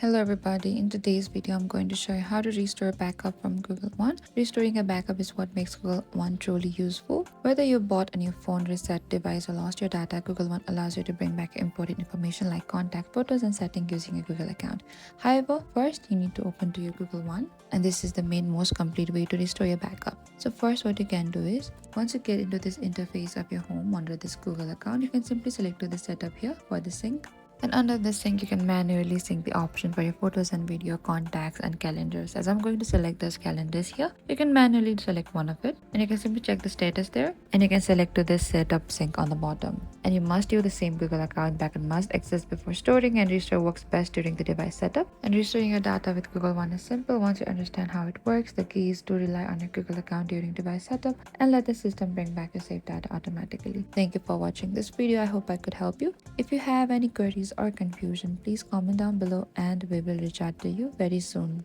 Hello everybody, in today's video I'm going to show you how to restore a backup from Google One. Restoring a backup is what makes Google One truly useful. Whether you bought a new phone, reset device or lost your data, Google One allows you to bring back important information like contact, photos and settings using a Google account. However, first you need to open to your Google One, and this is the most complete way to restore your backup. So first what you can do is, once you get into this interface of your home under this Google account, you can simply select to the setup here for the sync. And under this sync, you can manually sync the option for your photos and video, contacts and calendars. As I'm going to select those calendars here, you can manually select one of it and you can simply check the status there and you can select to this setup sync on the bottom. And you must use the same Google account backend must access before storing, and restore works best during the device setup. And restoring your data with Google One is simple. Once you understand how it works, the key is to rely on your Google account during device setup and let the system bring back your saved data automatically. Thank you for watching this video. I hope I could help you. If you have any queries or confusion, please comment down below and we will reach out to you very soon.